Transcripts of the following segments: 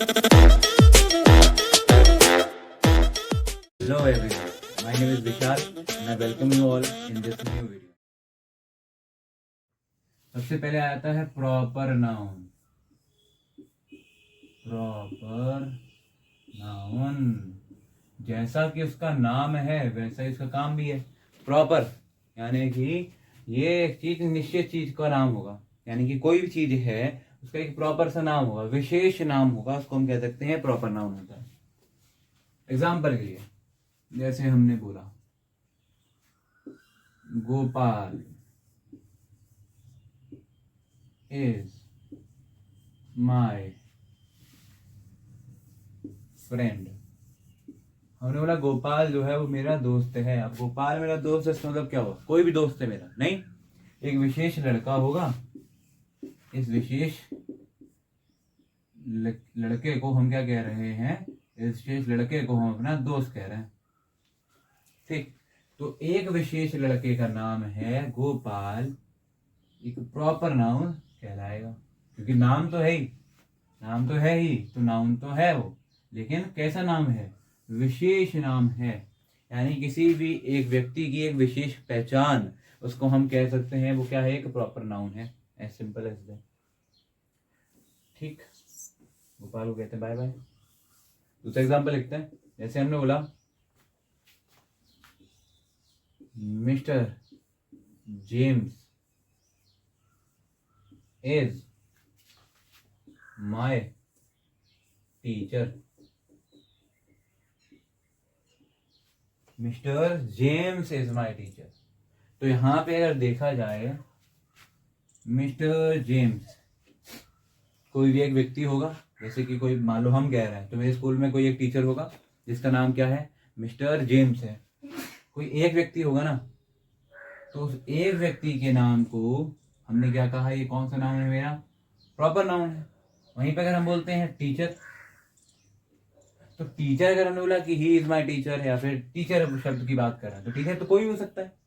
Hello everyone, my name is Vishal and I welcome you all in this new video. सबसे पहले आता है proper noun. Proper noun जैसा कि उसका नाम है वैसा इसका काम भी है। प्रॉपर यानी कि ये एक चीज निश्चित चीज का नाम होगा, यानी कि कोई भी चीज है उसका एक प्रॉपर सा नाम होगा, विशेष नाम होगा, उसको हम कह सकते हैं प्रॉपर नाउन होता है। एग्जाम्पल के लिए जैसे हमने बोला गोपाल इज माय फ्रेंड। हमने बोला गोपाल जो है वो मेरा दोस्त है। अब गोपाल मेरा दोस्त है, इसका मतलब क्या हुआ? कोई भी दोस्त है मेरा नहीं, एक विशेष लड़का होगा। इस विशेष लड़के को हम क्या कह रहे हैं? इस विशेष लड़के को हम अपना दोस्त कह रहे हैं। ठीक, तो एक विशेष लड़के का नाम है गोपाल, एक प्रॉपर नाउन कहलाएगा, क्योंकि नाम तो है ही, नाम तो है ही, तो नाउन तो है वो, लेकिन कैसा नाम है? विशेष नाम है, यानी किसी भी एक व्यक्ति की एक विशेष पहचान, उसको हम कह सकते हैं वो क्या है? एक प्रॉपर नाउन है। As simple as that. ठीक, गोपाल को कहते हैं बाय बाय। दूसरा एग्जांपल लिखते हैं। जैसे हमने बोला mister James is my teacher. Mister James is my teacher. तो यहां पे अगर देखा जाए, मिस्टर जेम्स कोई भी एक व्यक्ति होगा, जैसे कि कोई मान लो हम कह रहे हैं तो मेरे स्कूल में कोई एक टीचर होगा जिसका नाम क्या है? मिस्टर जेम्स है। कोई एक व्यक्ति होगा ना, तो उस एक व्यक्ति के नाम को हमने क्या कहा? ये कौन सा नाम है मेरा? प्रॉपर नाउन है। वहीं पे अगर हम बोलते हैं टीचर, तो टीचर अगर हमने बोला कि ही इज माय टीचर, या फिर टीचर शब्द की बात कर रहे हैं, तो टीचर तो कोई भी हो सकता है।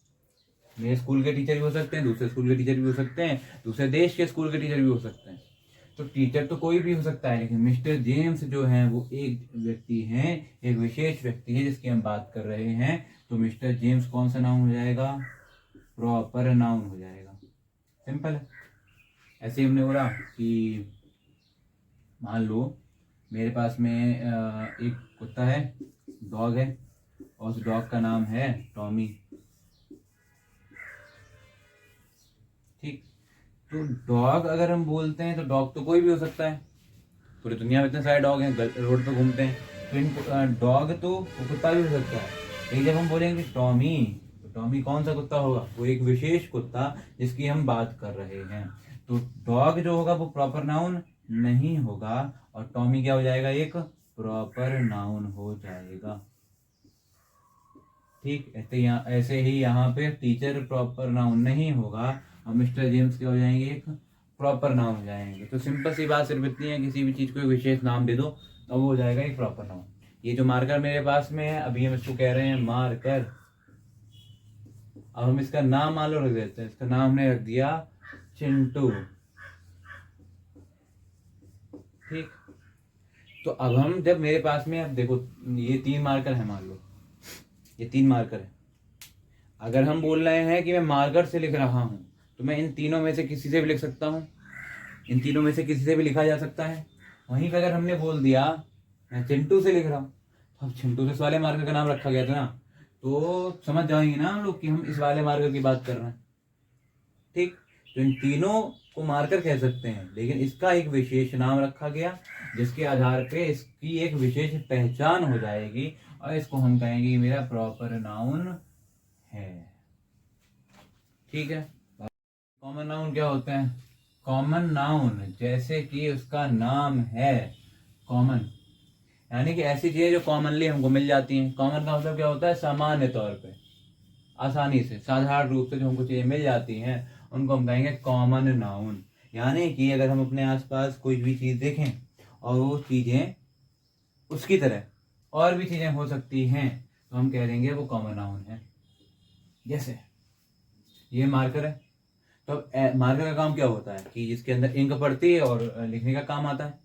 मेरे स्कूल के टीचर भी हो सकते हैं, दूसरे स्कूल के टीचर भी हो सकते हैं, दूसरे देश के स्कूल के टीचर भी हो सकते हैं। तो टीचर तो कोई भी हो सकता है, लेकिन मिस्टर जेम्स जो है वो एक व्यक्ति हैं, एक विशेष व्यक्ति है जिसकी हम बात कर रहे हैं। तो मिस्टर जेम्स कौन सा नाउन हो जाएगा? प्रॉपर नाउन हो जाएगा। सिंपल है। ऐसे ही हमने बोला कि मान लो मेरे पास में एक कुत्ता है, डॉग है, और उस डॉग का नाम है टॉमी। ठीक, तो डॉग अगर हम बोलते हैं तो डॉग तो कोई भी हो सकता है, पूरी दुनिया में इतने सारे डॉग हैं, रोड पे घूमते हैं, तो इन डॉग तो कुत्ता भी हो सकता है। लेकिन जब हम बोलेंगे टॉमी, तो टॉमी कौन सा कुत्ता होगा? वो एक विशेष कुत्ता जिसकी हम बात कर रहे हैं। तो डॉग जो होगा वो प्रॉपर नाउन नहीं होगा, और टॉमी क्या हो जाएगा? एक प्रॉपर नाउन हो जाएगा। ठीक, ऐसे ही यहाँ पे टीचर प्रॉपर नाउन नहीं होगा, और मिस्टर जेम्स क्या हो जाएंगे? एक प्रॉपर नाउन हो जाएंगे। तो सिंपल सी बात सिर्फ इतनी है, किसी भी चीज को एक विशेष नाम दे दो तो वो हो जाएगा एक प्रॉपर नाउन। ये जो मार्कर मेरे पास में है, अभी हम इसको कह रहे हैं मार्कर। अब हम इसका नाम मान लो रख देते हैं। इसका नाम हमने रख दिया चिंटू। ठीक, तो अब हम जब मेरे पास में, अब देखो ये 3 मार्कर है, मान लो ये 3 मार्कर है। अगर हम बोल रहे हैं कि मैं मार्कर से लिख रहा हूं, तो मैं इन तीनों में से किसी से भी लिख सकता हूं, इन तीनों में से किसी से भी लिखा जा सकता है। वहीं पर अगर हमने बोल दिया मैं चिंटू से लिख रहा हूं, तो अब चिंटू से इस वाले मार्कर का नाम रखा गया था ना, तो समझ जाएंगे ना हम लोग कि हम इस वाले मार्कर की बात कर रहे हैं। ठीक, तो इन तीनों को मार्कर कह सकते हैं, लेकिन इसका एक विशेष नाम रखा गया जिसके आधार पे इसकी एक विशेष पहचान हो जाएगी, और इसको हम कहेंगे मेरा प्रॉपर नाउन है। ठीक है। कॉमन नाउन क्या होते हैं? कॉमन नाउन जैसे कि उसका नाम है कॉमन, यानी कि ऐसी चीजें जो कॉमनली हमको मिल जाती हैं। कॉमन का मतलब क्या होता है? सामान्य तौर पे, आसानी से, साधारण रूप से जो हमको चीजें मिल जाती हैं उनको हम कहेंगे कॉमन नाउन। यानी कि अगर हम अपने आसपास कोई भी चीज देखें और वो चीजें उसकी तरह और भी चीजें हो सकती हैं, तो हम कह देंगे वो कॉमन नाउन है। जैसे ये मार्कर है, तो अब मार्कर का काम क्या होता है कि जिसके अंदर इंक पड़ती है और लिखने का काम आता है।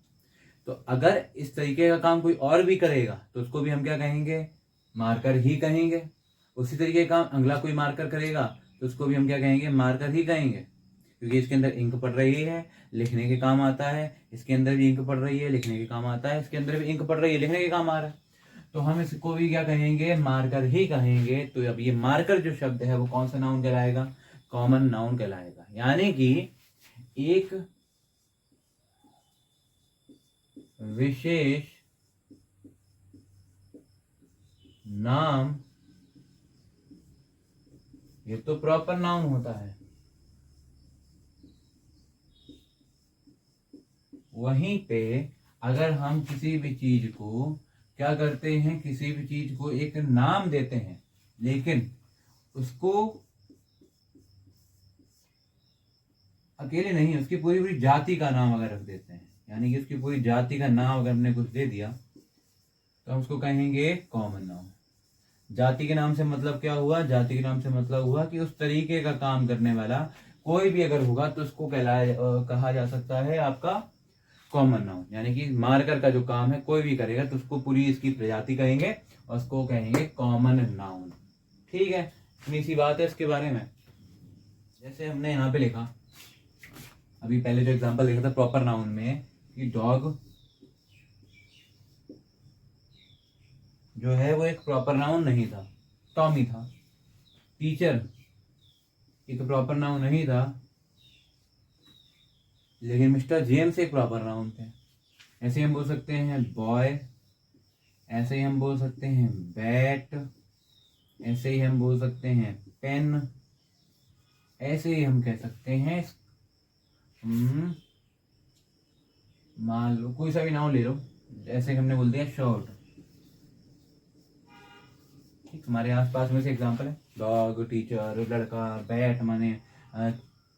तो अगर इस तरीके का काम कोई और भी करेगा तो उसको भी हम क्या कहेंगे, मार्कर ही कहेंगे। उसी तरीके का काम अगला कोई मार्कर करेगा तो उसको भी हम क्या कहेंगे, मार्कर ही कहेंगे, क्योंकि इसके अंदर इंक पड़ रही है, लिखने के काम आता है। इसके अंदर भी इंक पड़ रही है, लिखने के काम आता है। इसके अंदर भी इंक पड़ रही है, लिखने के काम आ रहा है, तो हम इसको भी क्या कहेंगे, मार्कर ही कहेंगे। तो अब ये मार्कर जो शब्द है वो कौन सा नाउन कहलाएगा, कॉमन नाउन कहलाएगा। यानी कि एक विशेष नाम, ये तो प्रॉपर नाउन होता है, वहीं पे अगर हम किसी भी चीज को क्या करते हैं, किसी भी चीज को एक नाम देते हैं, लेकिन उसको अकेले नहीं, उसकी पूरी पूरी जाति का नाम अगर रख देते हैं, यानी कि उसकी पूरी जाति का नाम अगर हमने कुछ दे दिया तो हम उसको कहेंगे कॉमन नाउन। जाति के नाम से मतलब क्या हुआ, जाति के नाम से मतलब हुआ कि उस तरीके का काम करने वाला कोई भी अगर होगा तो उसको कहा जा सकता है आपका कॉमन नाउन। यानी कि मार्कर का जो काम है कोई भी करेगा तो उसको पूरी इसकी प्रजाति कहेंगे और उसको कहेंगे कॉमन नाउन। ठीक है, इतनी सी बात है इसके बारे में। जैसे हमने यहाँ पे लिखा, अभी पहले जो एग्जांपल लिखा था प्रॉपर नाउन में, कि डॉग जो है वो एक प्रॉपर नाउन नहीं था, टॉमी था। टीचर एक प्रॉपर नाउन नहीं था, लेकिन मिस्टर जेम्स एक प्रॉपर नाउन थे। ऐसे ही हम बोल सकते हैं बॉय, ऐसे ही हम बोल सकते हैं बैट, ऐसे ही हम बोल सकते हैं पेन, ऐसे ही हम कह सकते हैं मान लो कोई सा भी नाउन ले लो, ऐसे हमने बोल दिया शर्ट। ठीक, हमारे आसपास में से एग्जांपल है डॉग, टीचर, लड़का, बैट माने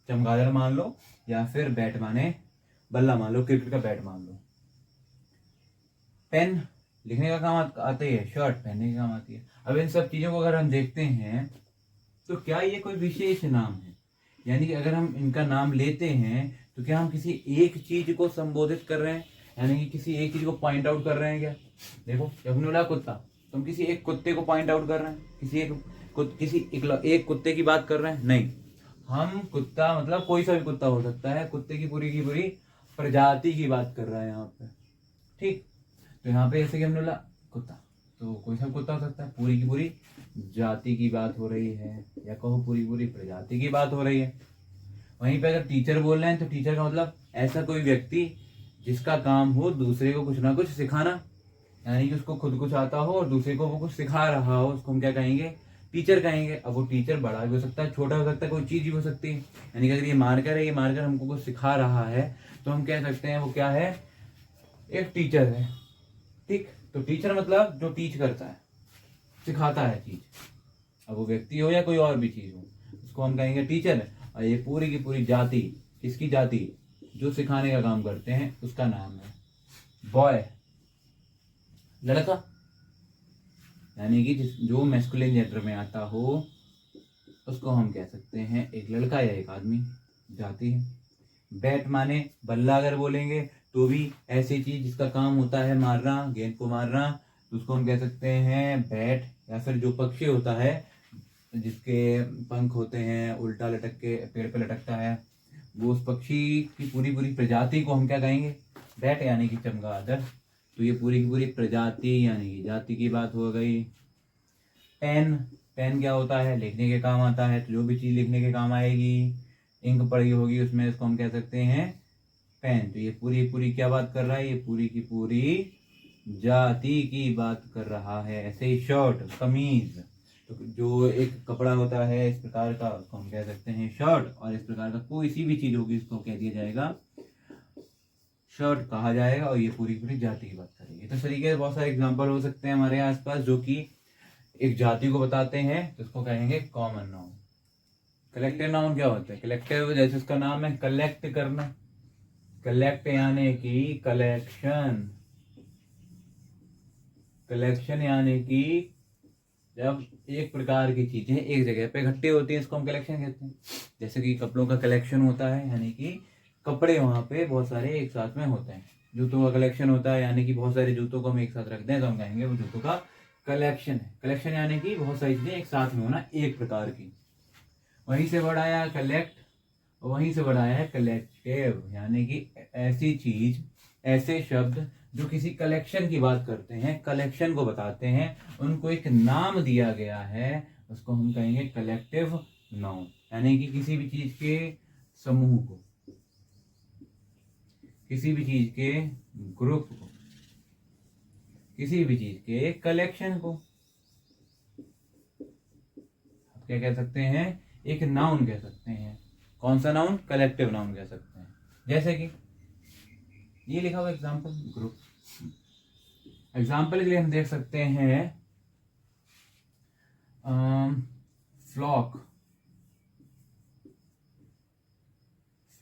चमगादड़ मान लो, या फिर बैट माने बल्ला मान लो, क्रिकेट का बैट मान लो। पेन लिखने का काम आती है, शर्ट पहनने का काम आती है। अब इन सब चीजों को अगर हम देखते हैं तो क्या ये कोई विशेष नाम है, यानी कि अगर हम इनका नाम लेते हैं तो क्या हम किसी एक चीज को संबोधित कर रहे हैं, यानी कि किसी एक चीज को पॉइंट आउट कर रहे हैं क्या। देखो जब हमने बोला कुत्ता, तो हम किसी एक कुत्ते को पॉइंट आउट कर रहे हैं, किसी एक कुत्ते की बात कर रहे हैं, नहीं। हम कुत्ता मतलब कोई सा भी कुत्ता हो सकता है, कुत्ते की पूरी प्रजाति की बात कर रहे हैं यहाँ पे। ठीक, तो यहाँ पे जैसे कि हमने बोला कुत्ता, तो कोई सा कुत्ता हो सकता है, पूरी की पूरी जाति की बात हो रही है, या कहो पूरी पूरी प्रजाति की बात हो रही है। वहीं पे अगर टीचर बोल रहे हैं तो टीचर का मतलब ऐसा कोई व्यक्ति जिसका काम हो दूसरे को कुछ ना कुछ सिखाना, यानी कि उसको खुद कुछ आता हो और दूसरे को वो कुछ सिखा रहा हो, उसको हम क्या कहेंगे, टीचर कहेंगे। अब वो टीचर बड़ा भी हो सकता है, छोटा हो सकता है, कोई चीज भी हो सकती है। यानी कि अगर ये मार्कर है, ये मार्कर हमको कुछ सिखा रहा है तो हम कह सकते हैं वो क्या है, एक टीचर है। ठीक, तो टीचर मतलब जो टीच करता है, सिखाता है चीज। अब वो व्यक्ति हो या कोई और भी चीज हो, उसको हम कहेंगे टीचर। और ये पूरी की पूरी जाति, किसकी जाति, जो सिखाने का काम करते हैं उसका नाम है बॉय, लड़का, यानी कि जो मैस्कुलिन जेंडर में आता हो उसको हम कह सकते हैं एक लड़का या एक आदमी, जाति है। बैट माने बल्ला अगर बोलेंगे तो भी ऐसी चीज जिसका काम होता है मारना, गेंद को मारना, तो उसको हम कह सकते हैं बैट। या फिर जो पक्षी होता है जिसके पंख होते हैं, उल्टा लटक के पेड़ पे लटकता है, वो उस पक्षी की पूरी पूरी प्रजाति को हम क्या कहेंगे, बैट, यानी कि चमगादड़। तो ये पूरी की पूरी प्रजाति यानी कि जाति की बात हो गई। पेन, पेन क्या होता है, लिखने के काम आता है, तो जो भी चीज लिखने के काम आएगी, इंक पड़ी होगी उसमें, इसको हम कह सकते हैं पेन। तो ये पूरी क्या बात कर रहा है, ये पूरी की पूरी जाति की बात कर रहा है। ऐसे ही शर्ट, कमीज, तो जो एक कपड़ा होता है इस प्रकार का, उसको हम कह सकते हैं शर्ट। और इस प्रकार का कोई सी भी चीज होगी इसको कह दिया जाएगा, शर्ट कहा जाएगा। और ये पूरी पूरी जाति की बात करेगी। तो इस तरीके से बहुत सारे एग्जाम्पल हो सकते हैं हमारे आसपास जो कि एक जाति को बताते हैं, तो उसको कहेंगे कॉमन नाउन। कलेक्टिव नाउन क्या होता है, कलेक्टिव जैसे उसका नाम है कलेक्ट करना, कलेक्ट यानी कि कलेक्शन, कलेक्शन यानी कि जब एक प्रकार की चीजें एक जगह पे इकट्ठी होती हैं इसको हम कलेक्शन कहते हैं। जैसे कि कपड़ों का कलेक्शन होता है, यानी कि कपड़े वहां पे बहुत सारे एक साथ में होते हैं। जूतों का कलेक्शन होता है, यानी कि बहुत सारे जूतों को हम एक साथ रखते हैं तो हम कहेंगे वो जूतों का कलेक्शन है। कलेक्शन यानी कि बहुत सारी चीजें एक साथ में होना, एक प्रकार की। वहीं से वर्ड आया कलेक्ट, वहीं से वर्ड आया है कलेक्टिव, यानी कि ऐसी चीज, ऐसे शब्द जो किसी कलेक्शन की बात करते हैं, कलेक्शन को बताते हैं, उनको एक नाम दिया गया है, उसको हम कहेंगे कलेक्टिव नाउन। यानी कि किसी भी चीज के समूह को, किसी भी चीज के ग्रुप को, किसी भी चीज के कलेक्शन को आप क्या कह सकते हैं, एक नाउन कह सकते हैं। कौन सा नाउन? कलेक्टिव नाउन कह सकते हैं। जैसे कि ये लिखा हुआ एग्जाम्पल, ग्रुप। एग्जाम्पल के लिए हम देख सकते हैं flock,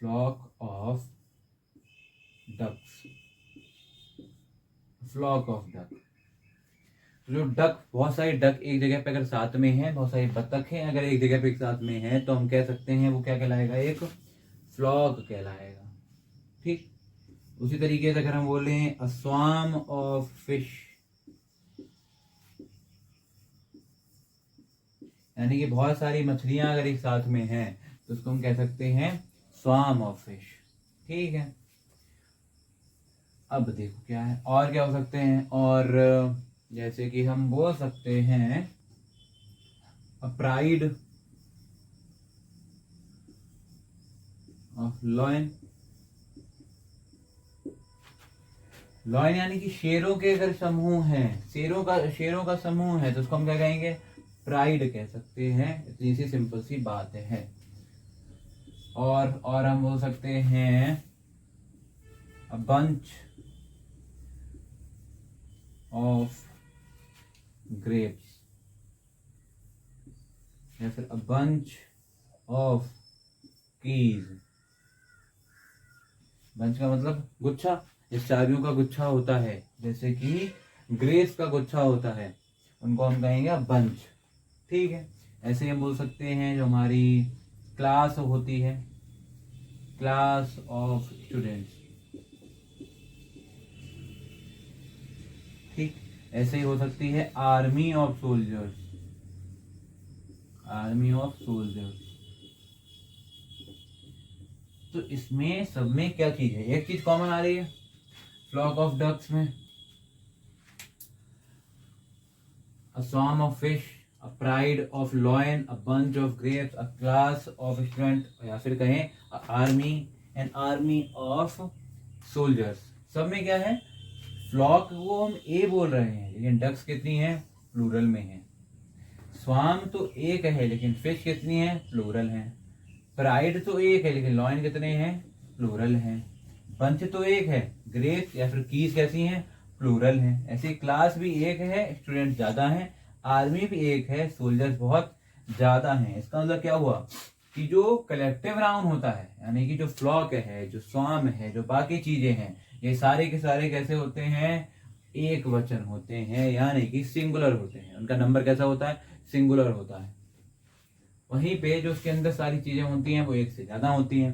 flock of ducks, flock of duck. तो जो डक, बहुत सारी डक एक जगह पे अगर साथ में है, बहुत सारी बतख हैं अगर एक जगह पे एक साथ में है, तो हम कह सकते हैं वो क्या कहलाएगा, एक फ्लॉक कहलाएगा। ठीक, उसी तरीके से अगर हम बोलें अ स्वार्म ऑफ फिश, यानी कि बहुत सारी मछलियां अगर एक साथ में हैं तो उसको हम कह सकते हैं स्वार्म ऑफ फिश। ठीक है, अब देखो क्या है, और क्या हो सकते हैं, और जैसे कि हम बोल सकते हैं a pride of lion. Lion यानी कि शेरों के अगर समूह हैं, शेरों का समूह है तो उसको हम क्या कहेंगे, प्राइड कह सकते हैं। इतनी सी सिंपल सी बात है। और हम बोल सकते हैं अ बंच ऑफ ग्रेप्स, या फिर a bunch of keys. Bunch का मतलब गुच्छा, जिस चाबियों का गुच्छा होता है, जैसे कि ग्रेप्स का गुच्छा होता है, उनको हम कहेंगे बंच। ठीक है, ऐसे हम बोल सकते हैं जो हमारी क्लास होती है, क्लास ऑफ स्टूडेंट्स। ठीक, ऐसे ही हो सकती है army of soldiers, army of soldiers. तो इसमें सब में क्या चीज है, एक चीज कॉमन आ रही है फ्लॉक ऑफ डक्स में, a swarm of fish, a pride of lion, a bunch of grapes, a class of student, या फिर कहें army, an army of soldiers. सब में क्या है, फ्लॉक को हम ए बोल रहे हैं लेकिन डक्स कितनी है, प्लूरल में है। स्वाम तो एक है लेकिन फिश कितनी है, प्लूरल है। प्राइड तो एक है लेकिन लॉयन कितने हैं, प्लूरल हैं। बंच तो एक है, ग्रेप्स या फिर कीज कैसी हैं, प्लूरल हैं। ऐसी क्लास भी एक है, स्टूडेंट ज्यादा हैं। आर्मी भी एक है, सोल्जर्स बहुत ज्यादा हैं। इसका मतलब क्या हुआ कि जो कलेक्टिव नाउन होता है, यानी कि जो फ्लॉक है, जो स्वाम है, जो बाकी चीजें हैं, ये सारे के सारे कैसे होते हैं, एक वचन होते हैं, यानी कि सिंगुलर होते हैं। उनका नंबर कैसा होता है, सिंगुलर होता है। वहीं पे जो उसके अंदर सारी चीजें होती हैं वो एक से ज्यादा होती हैं।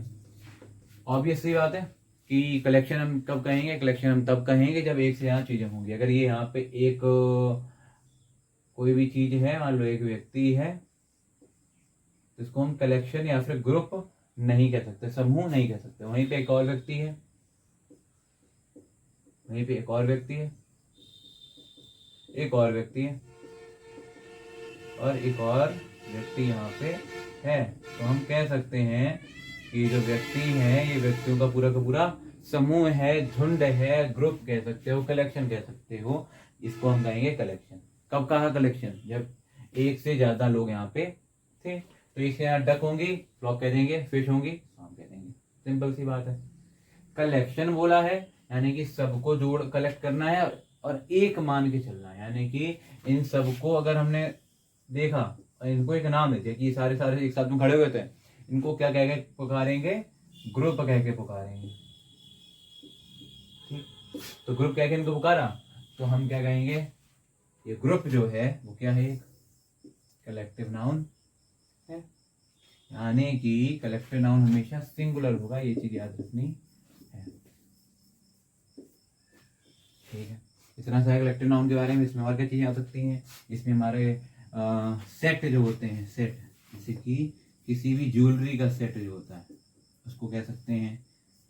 ऑब्वियस सी बात है कि कलेक्शन हम कब कहेंगे, कलेक्शन हम तब कहेंगे जब एक से ज्यादा चीजें होंगी। अगर ये यहाँ पे एक कोई भी चीज है, मान लो एक व्यक्ति है, तो इसको हम कलेक्शन या फिर ग्रुप नहीं कह सकते, समूह नहीं कह सकते। वहीं पे एक और व्यक्ति है, वहीं पे एक और व्यक्ति है, एक और व्यक्ति है, और एक और व्यक्ति यहाँ पे है, तो हम कह सकते हैं कि जो व्यक्ति है ये व्यक्तियों का पूरा समूह है, झुंड है, ग्रुप कह सकते हो, कलेक्शन कह सकते हो। इसको हम कहेंगे कलेक्शन। कब कहा कलेक्शन, जब एक से ज्यादा लोग यहाँ पे थे। तो एक से ज्यादा डक होंगी, फ्लॉक कह देंगे, फिश होंगी, स्वार्म कह देंगे। सिंपल सी बात है। कलेक्शन बोला है यानी कि सबको जोड़ कलेक्ट करना है और एक मान के चलना है, यानी कि इन सबको अगर हमने देखा, इनको एक नाम दे दिया कि ये सारे सारे एक साथ में खड़े हुए थे, इनको क्या कह के पुकारेंगे, ग्रुप कह के पुकारेंगे। ठीक, तो ग्रुप कह के इनको पुकारा तो हम क्या कहेंगे, ये ग्रुप जो है वो क्या है, कलेक्टिव नाउन है। यानी कि कलेक्टिव नाउन हमेशा सिंगुलर होगा, ये चीज याद रखनी है। ठीक है, इतना सा कलेक्टिव नाउन के बारे में। इसमें और क्या चीज़ें आ सकती हैं, इसमें हमारे सेट जो होते हैं, सेट, जैसे कि किसी भी ज्वेलरी का सेट जो होता है उसको कह सकते हैं।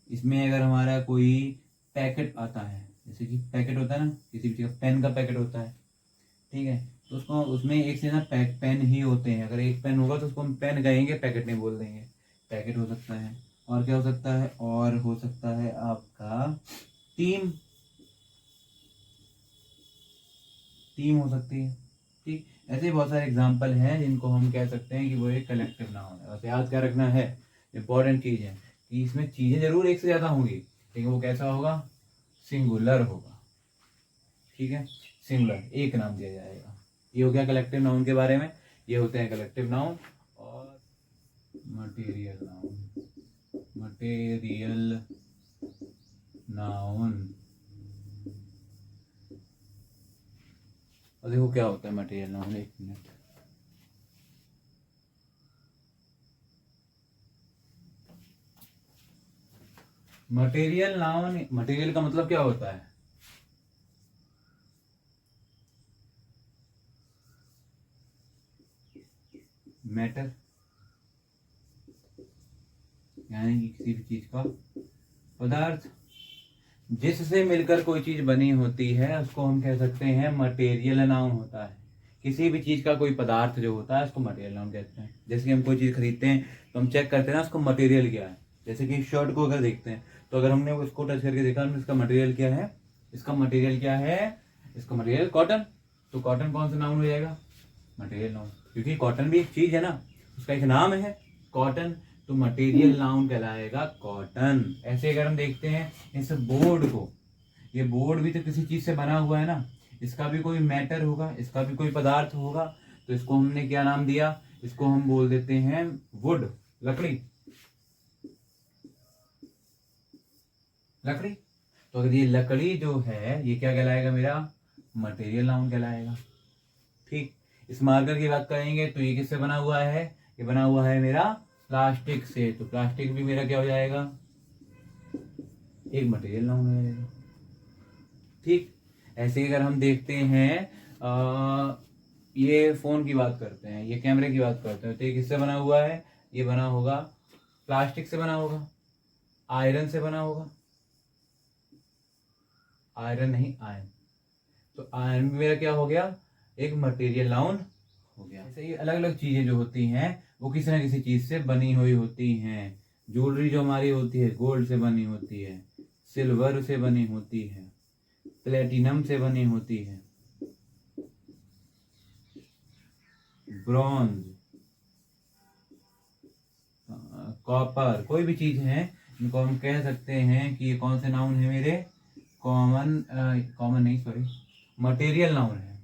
इसमें अगर हमारा कोई पैकेट आता है, जैसे कि पैकेट होता है ना, किसी भी चीज़ का, पेन का पैकेट होता है, ठीक है, तो उसको, उसमें एक से ना पेन ही होते हैं। अगर एक पेन होगा तो उसको हम पेन कहेंगे, पैकेट नहीं बोल देंगे। पैकेट हो सकता है। और क्या हो सकता है, और हो सकता है आपका टीम, टीम हो सकती है। ठीक, ऐसे ही बहुत सारे एग्जाम्पल हैं जिनको हम कह सकते हैं कि वो एक कलेक्टिव नाउन है। बस याद क्या रखना है, इंपॉर्टेंट चीज है कि इसमें चीजें जरूर एक से ज्यादा होंगी, लेकिन वो कैसा होगा, सिंगुलर होगा। ठीक है, सिंगुलर, एक नाम दिया जाएगा। ये हो गया कलेक्टिव नाउन के बारे में। ये होते हैं कलेक्टिव नाउन। और मटेरियल नाउन, मटेरियल नाउन, और देखो क्या होता है मटेरियल नाउन। एक मिनट, मटेरियल नाउन, मटेरियल का मतलब क्या होता है, मैटर, यानी कि किसी भी चीज का पदार्थ जिससे मिलकर कोई चीज बनी होती है उसको हम कह सकते हैं मटेरियल नाउन होता है। किसी भी चीज का कोई पदार्थ जो होता है उसको मटेरियल नाउन कहते हैं। जैसे कि हम कोई चीज खरीदते हैं तो हम चेक करते हैं ना उसको मटेरियल क्या है। जैसे कि शर्ट को अगर देखते हैं तो अगर हमने उसको टच करके देखा इसका मटेरियल क्या है, इसका मटेरियल क्या है, इसका मटेरियल कॉटन, तो कॉटन कौन सा नाउन हो जाएगा, मटेरियल नाउन, क्योंकि कॉटन भी एक चीज है ना, उसका एक नाम है कॉटन, तो मटेरियल नाउन कहलाएगा कॉटन। ऐसे अगर हम देखते हैं इस बोर्ड को, ये बोर्ड भी तो किसी चीज से बना हुआ है ना, इसका भी कोई मैटर होगा, इसका भी कोई पदार्थ होगा, तो इसको हमने क्या नाम दिया, इसको हम बोल देते हैं वुड, लकड़ी, लकड़ी। तो अगर ये लकड़ी जो है ये क्या कहलाएगा, मेरा मटेरियल नाउन कहलाएगा। ठीक, इस मार्कर की बात करेंगे तो ये किससे बना हुआ है, ये बना हुआ है मेरा प्लास्टिक से, तो प्लास्टिक भी मेरा क्या हो जाएगा, एक मटेरियल नाउन हो जाएगा। ठीक, ऐसे अगर हम देखते हैं ये फोन की बात करते हैं, ये कैमरे की बात करते हैं, तो ये किससे बना हुआ है, ये बना होगा प्लास्टिक से बना होगा, आयरन से बना होगा, आयरन नहीं आयरन, तो आयरन मेरा क्या हो गया, एक मटेरियल नाउन हो गया। ऐसे ही अलग अलग चीजें जो होती हैं वो किसी ना किसी चीज से बनी हुई होती हैं। ज्वेलरी जो हमारी होती है गोल्ड से बनी होती है, सिल्वर से बनी होती है, प्लेटिनम से बनी होती है, ब्रॉन्ज, कॉपर, कोई भी चीज है इनको हम कह सकते हैं कि ये कौन से नाउन है मेरे, कॉमन नहीं सॉरी, मटेरियल नाउन है,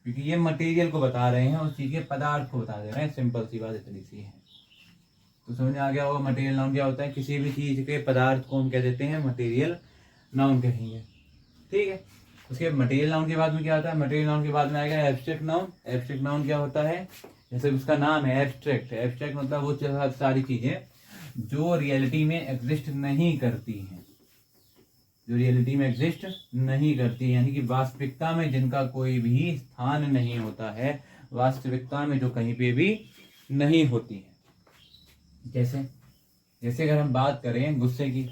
क्योंकि ये मटेरियल को बता रहे हैं, उस चीज के पदार्थ को बता दे रहे हैं। सिंपल सी बात इतनी सी है, तो समझ में आ गया होगा मटेरियल नाउन क्या होता है। किसी भी चीज के पदार्थ को हम कह देते हैं मटेरियल नाउन कहेंगे। ठीक है, उसके मटेरियल नाउन के बाद में क्या आता है, मटेरियल नाउन के बाद में आएगा एब्स्ट्रैक्ट नाउन। एब्स्ट्रैक्ट नाउन क्या होता है, जैसे उसका नाम है एब्स्ट्रैक्ट, एब्स्ट्रैक्ट मतलब वो सारी चीजें जो रियलिटी में एग्जिस्ट नहीं करती हैं, जो रियलिटी में एग्जिस्ट नहीं करती, यानी कि वास्तविकता में जिनका कोई भी स्थान नहीं होता है, वास्तविकता में जो कहीं पे भी नहीं होती है। जैसे जैसे अगर हम बात करें गुस्से की,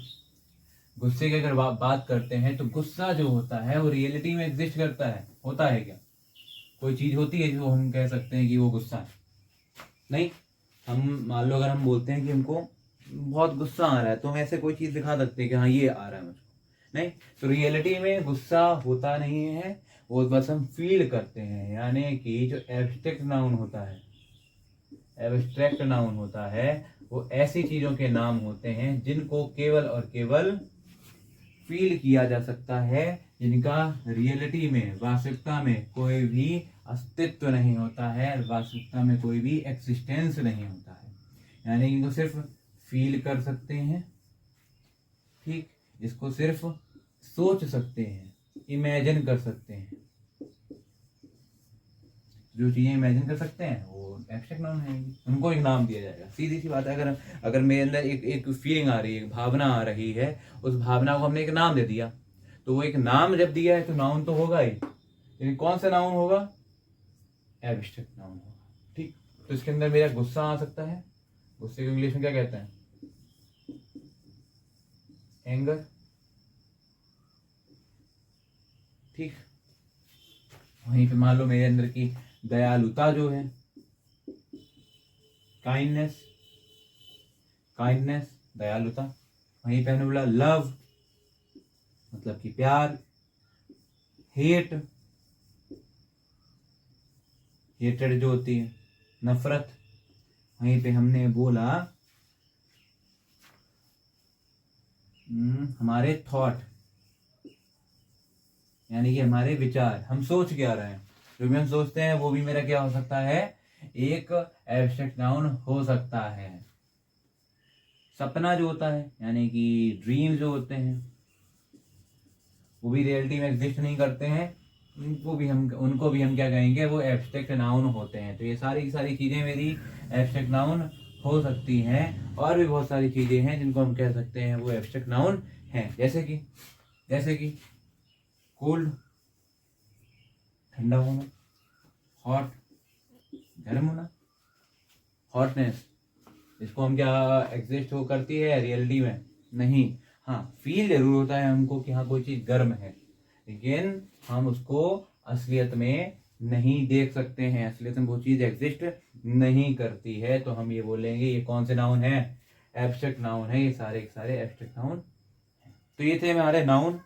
गुस्से की अगर बात करते हैं तो गुस्सा जो होता है वो रियलिटी में एग्जिस्ट करता है, होता है क्या, कोई चीज होती है जो हम कह सकते हैं कि वो गुस्सा है, नहीं। हम मान लो अगर हम बोलते हैं कि हमको बहुत गुस्सा आ रहा है तो हम ऐसे कोई चीज दिखा सकते हैं कि हाँ ये आ रहा है मुझको, नहीं। तो रियलिटी में गुस्सा होता नहीं है, वो बस हम फील करते हैं। यानी कि जो एब्स्ट्रैक्ट नाउन होता है, एब्स्ट्रैक्ट नाउन होता है वो ऐसी चीजों के नाम होते हैं जिनको केवल और केवल फील किया जा सकता है, जिनका रियलिटी में, वास्तविकता में कोई भी अस्तित्व नहीं होता है, वास्तविकता में कोई भी एक्सिस्टेंस नहीं होता है। यानी कि इनको सिर्फ फील कर सकते हैं, ठीक, इसको सिर्फ सोच सकते हैं, इमेजिन कर सकते हैं। जो चीजें इमेजिन कर सकते हैं वो एब्स्ट्रैक्ट नाउन है, उनको एक नाम दिया जाएगा। सीधी सी बात है, अगर मेरे अंदर एक फीलिंग आ रही है, एक भावना आ रही है, उस भावना को हमने एक नाम दे दिया तो वो एक नाम जब दिया है तो नाउन तो होगा ही, लेकिन कौन सा नाउन होगा? एब्स्ट्रैक्ट नाउन होगा। ठीक, तो इसके अंदर मेरा गुस्सा आ सकता है, गुस्से को इंग्लिश में क्या कहते हैं? एंगर। ठीक, वहीं पे मान लो मेरे अंदर की दयालुता जो है, काइंडनेस, काइंडनेस, दयालुता। वहीं पे हमने बोला लव, मतलब कि प्यार। हेट, हेटेड जो होती है, नफरत। वहीं पे हमने बोला हमारे थॉट, यानी कि हमारे विचार, हम सोच क्या रहे हैं, जो भी हम सोचते हैं वो भी मेरा क्या हो सकता है? एक एब्स्ट्रैक्ट नाउन हो सकता है। सपना जो होता है, यानी कि ड्रीम जो होते हैं, वो भी रियलिटी में एग्जिस्ट नहीं करते हैं, उनको भी हम क्या कहेंगे? वो एब्स्ट्रैक्ट नाउन होते हैं। तो ये सारी की सारी चीजें मेरी एब्स्ट्रैक्ट नाउन हो सकती हैं, और भी बहुत सारी चीजें हैं जिनको हम कह सकते हैं वो एब्स्ट्रैक्ट नाउन हैं। जैसे कि कोल्ड, ठंडा होना, हॉट, गर्म होना, हॉटनेस, इसको हम क्या एग्जिस्ट हो करती है रियलिटी में? नहीं। हाँ, फील जरूर होता है हमको कि हाँ कोई चीज गर्म है, लेकिन हम उसको असलियत में नहीं देख सकते हैं, असलियत में वो चीज एग्जिस्ट नहीं करती है। तो हम ये बोलेंगे ये कौन से नाउन है? एब्स्ट्रैक्ट नाउन है। ये सारे के सारे एब्स्ट्रैक्ट नाउन। तो ये थे हमारे नाउन।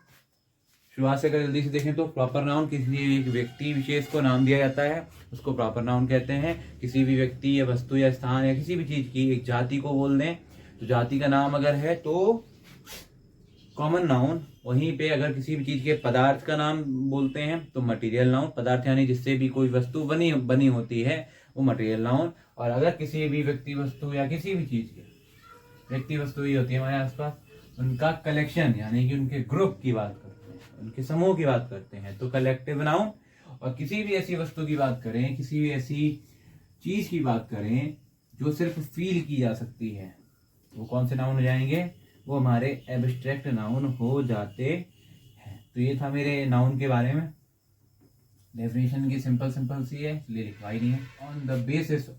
शुरुआत से अगर जल्दी से देखें तो प्रॉपर नाउन किसी एक व्यक्ति विशेष को नाम दिया जाता है, उसको प्रॉपर नाउन कहते हैं। किसी भी व्यक्ति या वस्तु या स्थान या किसी भी चीज की, एक जाति को बोल दें तो जाति का नाम अगर है तो कॉमन नाउन। वहीं पे अगर किसी भी चीज के पदार्थ का नाम बोलते हैं तो मटेरियल नाउन। पदार्थ यानी जिससे भी कोई वस्तु बनी होती है वो मटेरियल नाउन। और अगर किसी भी व्यक्ति वस्तु या किसी भी चीज के, व्यक्ति वस्तु ही होती है हमारे आसपास, उनका कलेक्शन यानी कि उनके ग्रुप की बात करते हैं, उनके समूह की बात करते हैं तो कलेक्टिव नाउन। और किसी भी ऐसी वस्तु की बात करें, किसी भी ऐसी चीज की बात करें जो सिर्फ फील की जा सकती है, वो कौन से नाउन हो जाएंगे? वो हमारे एब्स्ट्रैक्ट नाउन हो जाते हैं। तो ये था मेरे नाउन के बारे में। डेफिनेशन की सिंपल सी है, इसलिए लिखवाई नहीं है। On the basis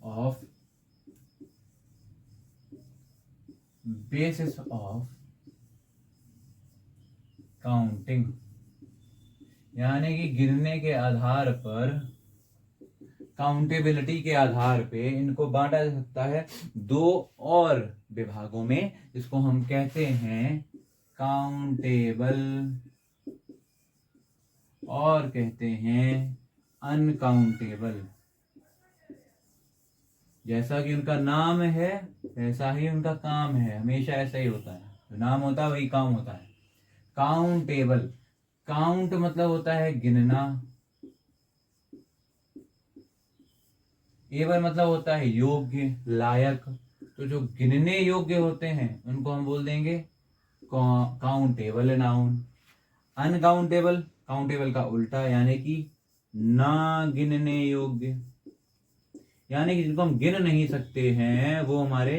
of counting, यानी कि गिनने के आधार पर, काउंटेबिलिटी के आधार पे इनको बांटा जा सकता है दो और विभागों में, जिसको हम कहते हैं काउंटेबल और कहते हैं अनकाउंटेबल। जैसा कि उनका नाम है वैसा ही उनका काम है, हमेशा ऐसा ही होता है, जो नाम होता है वही काम होता है। काउंटेबल, काउंट मतलब होता है गिनना, एबल मतलब होता है योग्य, लायक। तो जो गिनने योग्य होते हैं उनको हम बोल देंगे काउंटेबल नाउन। अनकाउंटेबल, काउंटेबल का उल्टा, यानी कि ना गिनने योग्य, यानी कि जिनको हम गिन नहीं सकते हैं वो हमारे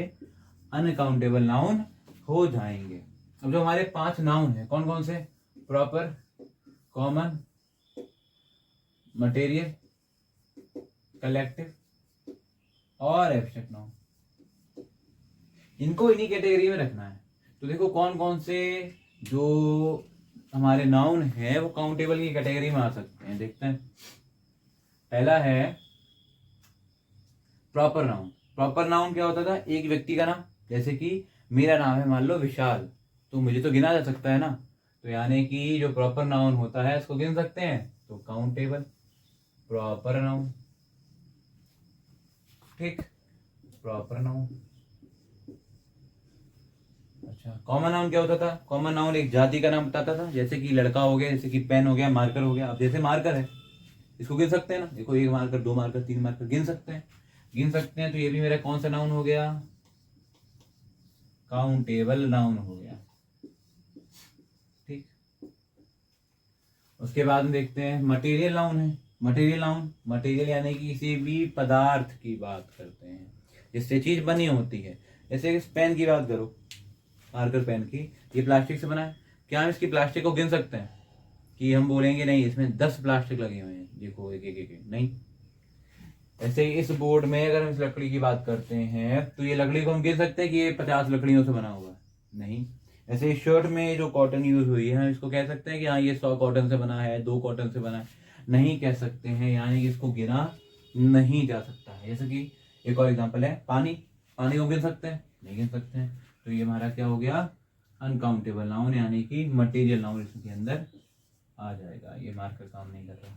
अनकाउंटेबल नाउन हो जाएंगे। अब जो हमारे 5 नाउन है कौन कौन से? प्रॉपर, कॉमन, मटेरियल, कलेक्टिव और एब्स्ट्रैक्ट नाउन। इनको इन्हीं कैटेगरी में रखना है। तो देखो कौन कौन से जो हमारे नाउन है वो काउंटेबल की कैटेगरी में आ सकते हैं, देखते हैं। पहला है प्रॉपर नाउन। प्रॉपर नाउन क्या होता था? एक व्यक्ति का नाम, जैसे कि मेरा नाम है मान लो विशाल, तो मुझे तो गिना जा सकता है ना, तो यानी कि जो प्रॉपर नाउन होता है इसको गिन सकते हैं, तो काउंटेबल प्रॉपर नाउन। ठीक, प्रॉपर नाउन। अच्छा, कॉमन नाउन क्या होता था? कॉमन नाउन एक जाति का नाम बताता था, जैसे कि लड़का हो गया, जैसे कि पेन हो गया, मार्कर हो गया। अब जैसे मार्कर है, इसको गिन सकते हैं ना, देखो 1 मार्कर, 2 मार्कर, 3 मार्कर, गिन सकते हैं, तो ये भी मेरा कौन सा नाउन हो गया? काउंटेबल नाउन हो गया। ठीक, उसके बाद में देखते हैं मटेरियल नाउन है। मटेरियल यानी कि किसी भी पदार्थ की बात करते हैं जिससे चीज बनी होती है। जैसे इस पेन की बात करो, मार्कर पेन की, ये प्लास्टिक से बना है, क्या हम इसकी प्लास्टिक को गिन सकते हैं? कि हम बोलेंगे नहीं इसमें 10 प्लास्टिक लगे हुए हैं, देखो एक एक एक, नहीं। ऐसे ही इस बोर्ड में अगर हम इस लकड़ी की बात करते हैं तो ये लकड़ी को हम कह सकते हैं कि ये 50 लकड़ियों से बना हुआ है, नहीं। ऐसे ही शर्ट में जो कॉटन यूज हुई है हम इसको कह सकते हैं कि हाँ ये 100 कॉटन से बना है, 2 कॉटन से बना है, नहीं कह सकते हैं, यानी कि इसको गिना नहीं जा सकता है। जैसे कि एक और एग्जाम्पल है पानी, पानी को गिन सकते हैं, नहीं गिन सकते हैं, तो ये हमारा क्या हो गया, अनकाउंटेबल नाउन, यानी कि मटेरियल नाउन इसके अंदर आ जाएगा। ये मार्कर काम नहीं कर रहा।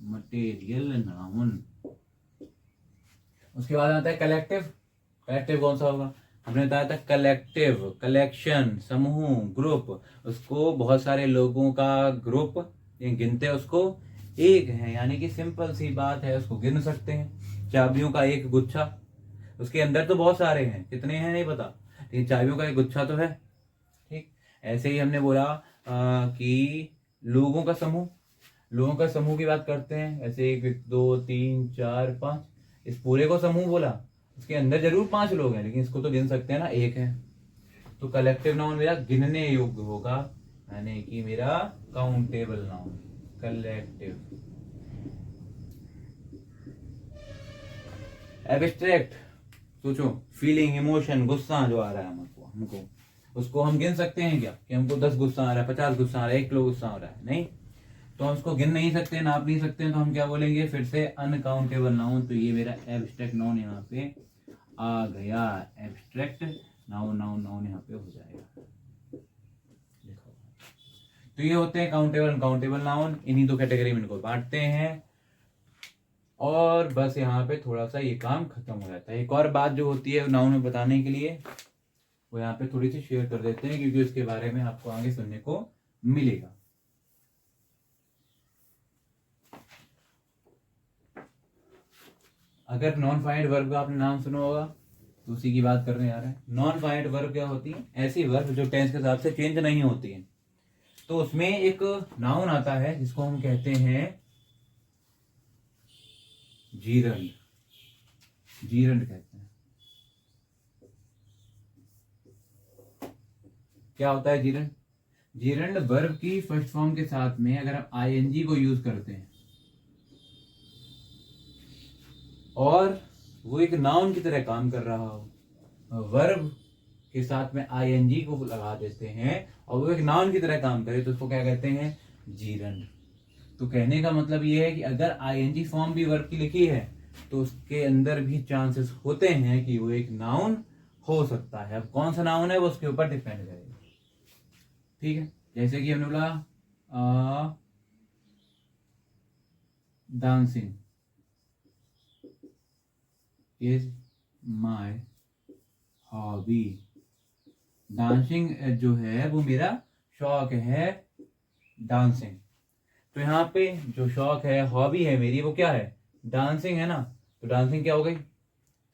Material noun. उसके बाद आता है कलेक्टिव। कलेक्टिव कौन सा होगा, हमने बताया था कलेक्टिव, कलेक्शन, समूह, ग्रुप। उसको बहुत सारे लोगों का ग्रुप गिनते हैं उसको एक है, यानी कि सिंपल सी बात है, उसको गिन सकते हैं। चाबियों का एक गुच्छा, उसके अंदर तो बहुत सारे हैं, कितने हैं नहीं पता, लेकिन चाबियों का एक गुच्छा तो है, ठीक। ऐसे ही हमने बोला कि लोगों का समूह, लोगों का समूह की बात करते हैं, ऐसे 1 2 3 4 5, इस पूरे को समूह बोला, उसके अंदर जरूर 5 लोग हैं, लेकिन इसको तो गिन सकते हैं ना, एक है। तो कलेक्टिव नाउन मेरा गिनने योग्य होगा, यानी कि मेरा काउंटेबल नाउन, कलेक्टिव। एब्स्ट्रैक्ट, सोचो, फीलिंग, इमोशन, गुस्सा जो आ रहा है हमको उसको हम गिन सकते हैं क्या, कि हमको 10 गुस्सा आ रहा है, 50 गुस्सा आ रहा है, 1 किलो गुस्सा आ रहा है, नहीं। तो हम उसको गिन नहीं सकते, नाप नहीं सकते, तो हम क्या बोलेंगे, फिर से अनकाउंटेबल नाउन। तो ये मेरा एब्स्ट्रैक्ट नाउन यहाँ पे आ गया, एब्स्ट्रैक्ट नाउन, नाउन नाउन यहाँ पे हो जाएगा। देखो, तो ये होते हैं काउंटेबल, अनकाउंटेबल नाउन, इन्हीं 2 कैटेगरी में इनको बांटते हैं, और बस यहाँ पे थोड़ा सा ये काम खत्म हो जाता है। एक और बात जो होती है नाउन में बताने के लिए, वो यहाँ पे थोड़ी सी शेयर कर देते हैं, क्योंकि उसके बारे में आपको आगे सुनने को मिलेगा। अगर नॉन फाइंड वर्ब का आपने नाम सुना होगा तो उसी की बात करने जा रहे हैं। नॉन फाइंड वर्ब क्या होती है, ऐसी वर्ब जो टेंस के हिसाब से चेंज नहीं होती है। तो उसमें एक नाउन आता है जिसको हम कहते हैं जीरंड, जीरंड कहते हैं। क्या होता है जीरंड, जीरंड वर्ब की फर्स्ट फॉर्म के साथ में अगर हम आईएनजी को यूज करते हैं और वो एक नाउन की तरह काम कर रहा हो, वर्ब के साथ में आईएनजी को लगा देते हैं और वो एक नाउन की तरह काम करे, तो उसको क्या कहते हैं, जीरंड। तो कहने का मतलब ये है कि अगर आईएनजी फॉर्म भी वर्ब की लिखी है तो उसके अंदर भी चांसेस होते हैं कि वो एक नाउन हो सकता है। अब कौन सा नाउन है वो उसके ऊपर डिपेंड करेगा, ठीक है। जैसे कि हमने बोला dancing is my hobby, dancing जो है वो मेरा शौक है, डांसिंग। तो यहाँ पे जो शौक है, हॉबी है मेरी, वो क्या है, डांसिंग है ना। तो डांसिंग क्या हो गई,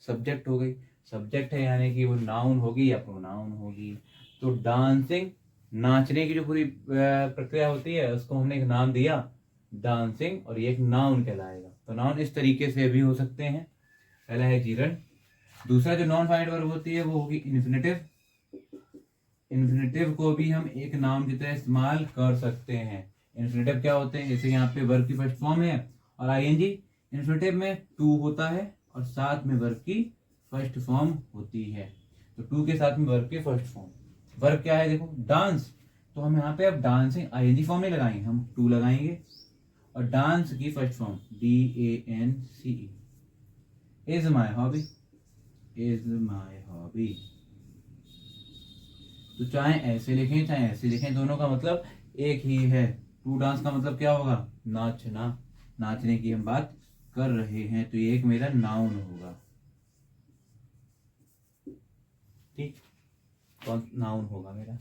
सब्जेक्ट हो गई, सब्जेक्ट है यानी कि वो नाउन होगी या प्रोनाउन होगी। तो डांसिंग, नाचने की जो पूरी प्रक्रिया होती है उसको हमने एक नाम दिया डांसिंग, और ये एक नाउन कहलाएगा। तो नाउन इस तरीके से भी हो सकते हैं। पहला है जीरंड, दूसरा जो नॉन फाइंड वर्ब होती है वो होगी इन्फिनेटिव। इन्फिनेटिव को भी हम एक नाउन की तरह इस्तेमाल कर सकते हैं। इन्फिनेटिव क्या होते हैं, जैसे यहाँ पे वर्ब की फर्स्ट फॉर्म है और आईएनजी, इन्फिनेटिव में टू होता है और साथ में वर्ब की फर्स्ट फॉर्म होती है। तो टू के साथ में वर्ब की फर्स्ट फॉर्म, वर्ब क्या है देखो, डांस। तो हम यहाँ पे अब डांसिंग आईएनजी फॉर्म नहीं लगाएंगे, हम टू लगाएंगे, और डांस की first form DANCE, is my hobby, is my hobby. तो चाहे ऐसे लिखें चाहे ऐसे लिखें, दोनों का मतलब एक ही है। टू डांस का मतलब क्या होगा, नाचना, नाचने की हम बात कर रहे हैं, तो ये एक मेरा नाउन होगा, ठीक, कौन नाउन होगा मेरा।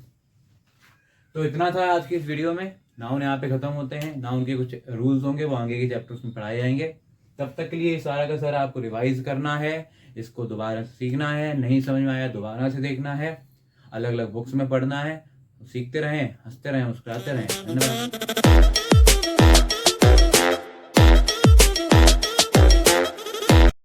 तो इतना था आज की इस वीडियो में। नाउन यहाँ पे खत्म होते हैं, नाउन के कुछ रूल्स होंगे वो आगे के चैप्टर्स में पढ़ाए जाएंगे। तब तक के लिए सारा का सारा आपको रिवाइज करना है, इसको दोबारा सीखना है, नहीं समझ में आया दोबारा से देखना है, अलग अलग बुक्स में पढ़ना है। सीखते रहें, हंसते रहें, मुस्कुराते रहें। धन्यवाद।